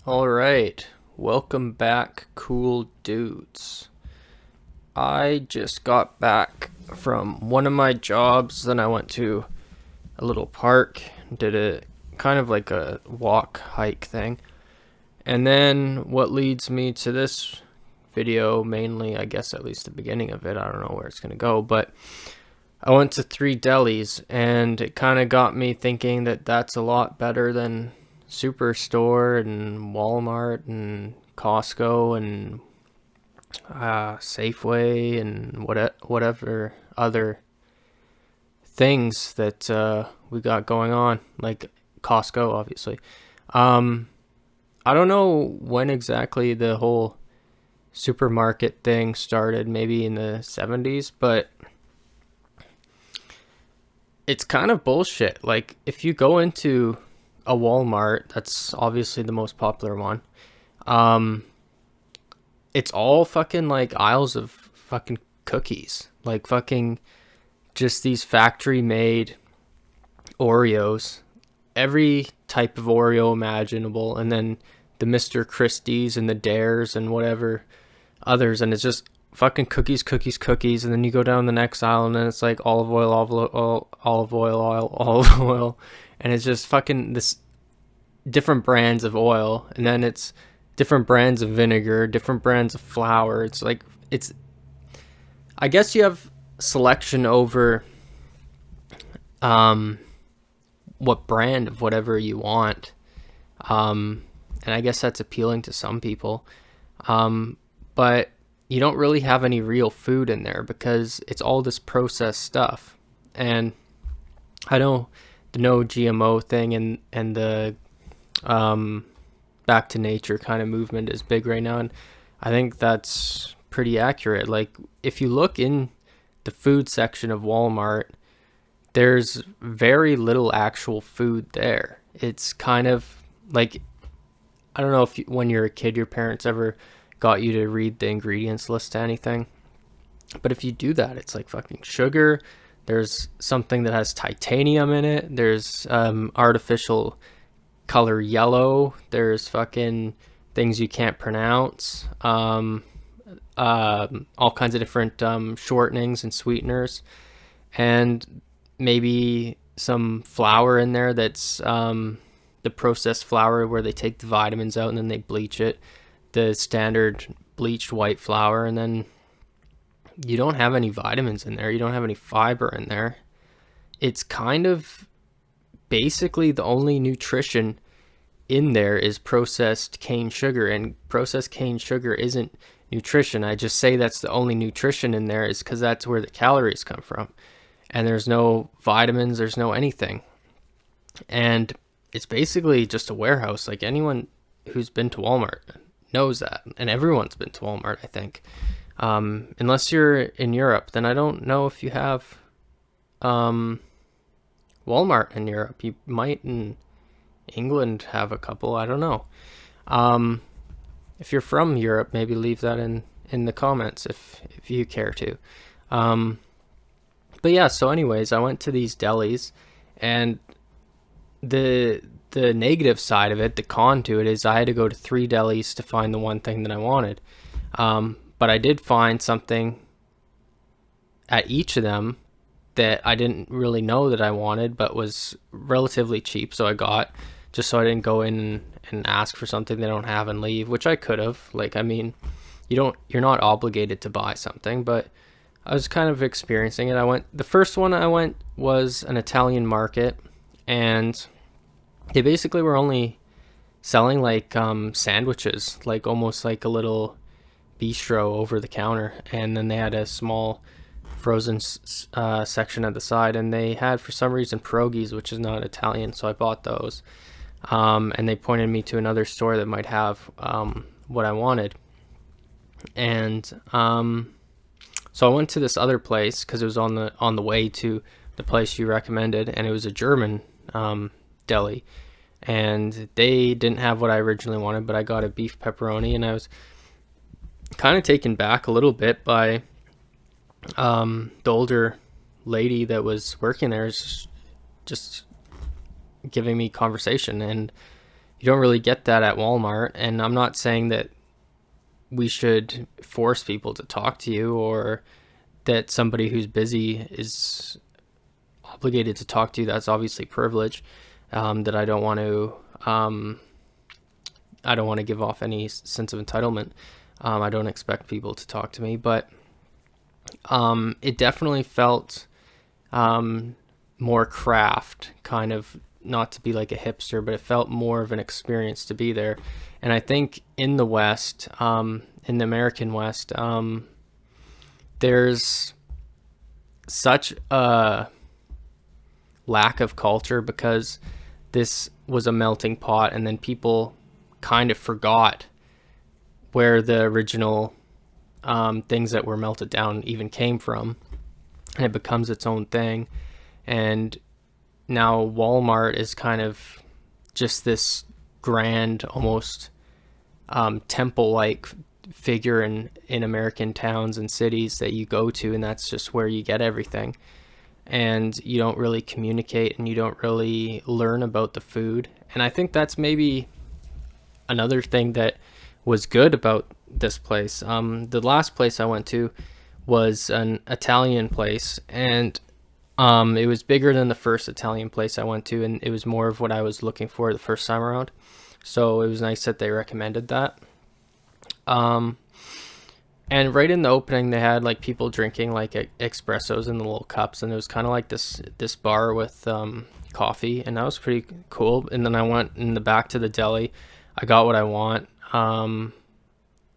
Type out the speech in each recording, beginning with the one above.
Alright, welcome back, cool dudes. I just got back from one of my jobs, then I went to a little park, did a kind of like a walk hike thing. And then what leads me to this video, mainly, I guess at least the beginning of it, I don't know where it's going to go, but I went to 3 Delis, and it kind of got me thinking that that's a lot better than Superstore and Walmart and Costco and Safeway and whatever other things that we got going on, like Costco, obviously. I don't know when exactly the whole supermarket thing started, maybe in the 70s, but it's kind of bullshit. Like, if you go into a Walmart, that's obviously the most popular one, it's all fucking like aisles of fucking cookies. Like fucking just these factory made Oreos. Every type of Oreo imaginable, and then the Mr. Christie's and the Dares and whatever others, and it's just fucking cookies, cookies, cookies, and then you go down the next aisle, and then it's like olive oil, olive oil, olive oil, and it's just fucking this different brands of oil, and then it's different brands of vinegar, different brands of flour. It's like, it's, I guess you have selection over what brand of whatever you want, and I guess that's appealing to some people, but you don't really have any real food in there because it's all this processed stuff. And I know the no GMO thing and the back to nature kind of movement is big right now, and I think that's pretty accurate. Like, if you look in the food section of Walmart, there's very little actual food there. It's kind of like, I don't know if when you're a kid your parents ever got you to read the ingredients list to anything, but if you do that, it's like fucking sugar, there's something that has titanium in it, there's artificial color yellow, there's fucking things you can't pronounce, all kinds of different shortenings and sweeteners, and maybe some flour in there that's the processed flour where they take the vitamins out and then they bleach it, the standard bleached white flour, and then you don't have any vitamins in there, you don't have any fiber in there. It's kind of basically the only nutrition in there is processed cane sugar, and processed cane sugar isn't nutrition. I just say that's the only nutrition in there is because that's where the calories come from, and there's no vitamins, there's no anything, and it's basically just a warehouse. Like, anyone who's been to Walmart knows that, and everyone's been to Walmart, I think, unless you're in Europe. Then I don't know if you have Walmart in Europe. You might in England have a couple, I don't know. If you're from Europe, maybe leave that in the comments if you care to. But yeah, so anyways, I went to these delis, and the negative side of it, the con to it, is I had to go to 3 delis to find the one thing that I wanted. But I did find something at each of them that I didn't really know that I wanted, but was relatively cheap, so I got, just so I didn't go in and ask for something they don't have and leave, which I could have. Like, I mean, you're not obligated to buy something, but I was kind of experiencing it. The first one I went was an Italian market, and they basically were only selling like sandwiches, like almost like a little bistro over the counter, and then they had a small frozen section at the side, and they had, for some reason, pierogies, which is not Italian, so I bought those, and they pointed me to another store that might have what I wanted, and so I went to this other place because it was on the way to the place you recommended, and it was a German deli, and they didn't have what I originally wanted, but I got a beef pepperoni, and I was kind of taken back a little bit by the older lady that was working there, is just giving me conversation, and You don't really get that at Walmart. And I'm not saying that we should force people to talk to you, or that somebody who's busy is obligated to talk to you. That's obviously privilege, that I don't want to give off any sense of entitlement. I don't expect people to talk to me, but it definitely felt more craft, kind of, not to be like a hipster, but it felt more of an experience to be there. And I think in the West, in the American West, there's such a lack of culture, because this was a melting pot, and then people kind of forgot where the original things that were melted down even came from, and it becomes its own thing. And now Walmart is kind of just this grand, almost temple-like figure in American towns and cities that you go to, and that's just where you get everything. And you don't really communicate, and you don't really learn about the food. And I think that's maybe another thing that was good about this place. The last place I went to was an Italian place, and it was bigger than the first Italian place I went to, and it was more of what I was looking for the first time around. So it was nice that they recommended that. And right in the opening, they had like people drinking like espressos in the little cups, and it was kind of like this bar with coffee, and that was pretty cool. And then I went in the back to the deli. I got what I want.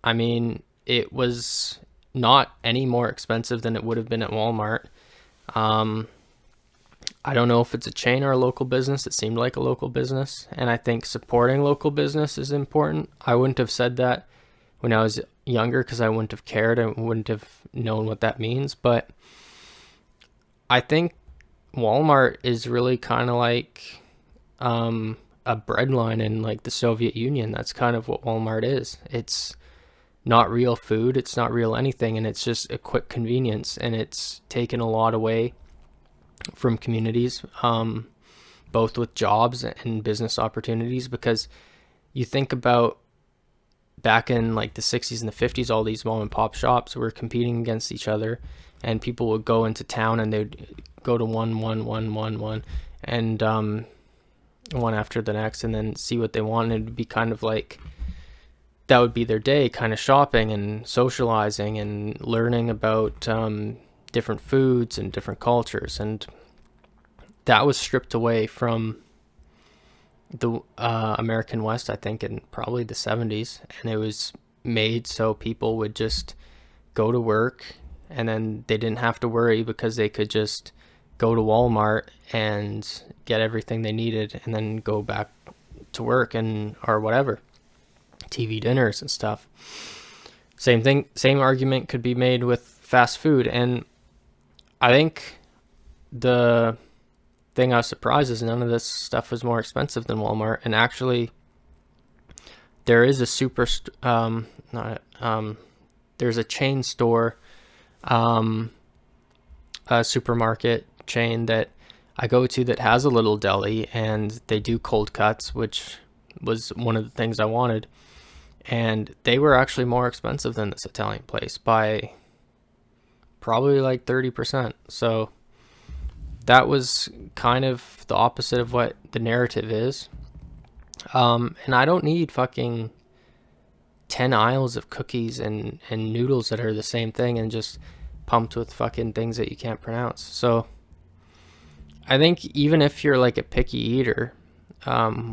I mean, it was not any more expensive than it would have been at Walmart. I don't know if it's a chain or a local business. It seemed like a local business, and I think supporting local business is important. I wouldn't have said that when I was younger, because I wouldn't have cared. I wouldn't have known what that means. But I think Walmart is really kind of like a bread line in like the Soviet Union. That's kind of what Walmart is. It's not real food. It's not real anything. And it's just a quick convenience. And it's taken a lot away from communities, both with jobs and business opportunities, because you think about back in like the 60s and the 50s, all these mom and pop shops were competing against each other, and people would go into town and they'd go to one, and one after the next, and then see what they want. And it'd be kind of like, that would be their day, kind of shopping and socializing and learning about different foods and different cultures. And that was stripped away from the American West, I think, in probably the 70s. And it was made so people would just go to work, and then they didn't have to worry, because they could just go to Walmart and get everything they needed, and then go back to work and or whatever, TV dinners and stuff. Same thing, same argument could be made with fast food. And I think the thing I was surprised is none of this stuff was more expensive than Walmart. And actually, there is a there's a chain store, a supermarket chain that I go to that has a little deli, and they do cold cuts, which was one of the things I wanted. And they were actually more expensive than this Italian place by probably like 30%. So that was kind of the opposite of what the narrative is. And I don't need fucking 10 aisles of cookies and noodles that are the same thing and just pumped with fucking things that you can't pronounce. So I think even if you're like a picky eater,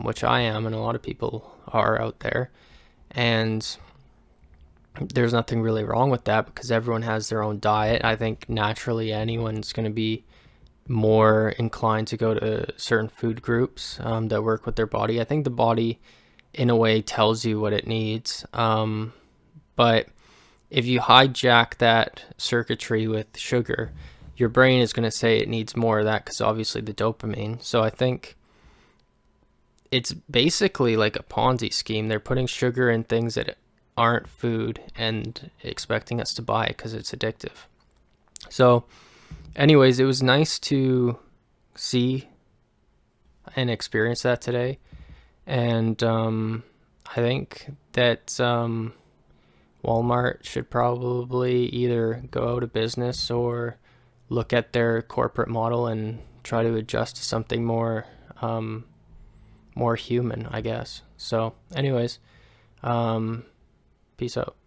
which I am, and a lot of people are out there, and there's nothing really wrong with that, because everyone has their own diet. I think naturally anyone's going to be more inclined to go to certain food groups that work with their body. I think the body, in a way, tells you what it needs. But if you hijack that circuitry with sugar, your brain is going to say it needs more of that, because obviously the dopamine. So I think it's basically like a Ponzi scheme. They're putting sugar in things that aren't food and expecting us to buy it because it's addictive. So anyways, it was nice to see and experience that today. And I think that Walmart should probably either go out of business or look at their corporate model and try to adjust to something um, more human, I guess. So, anyways, um, peace out.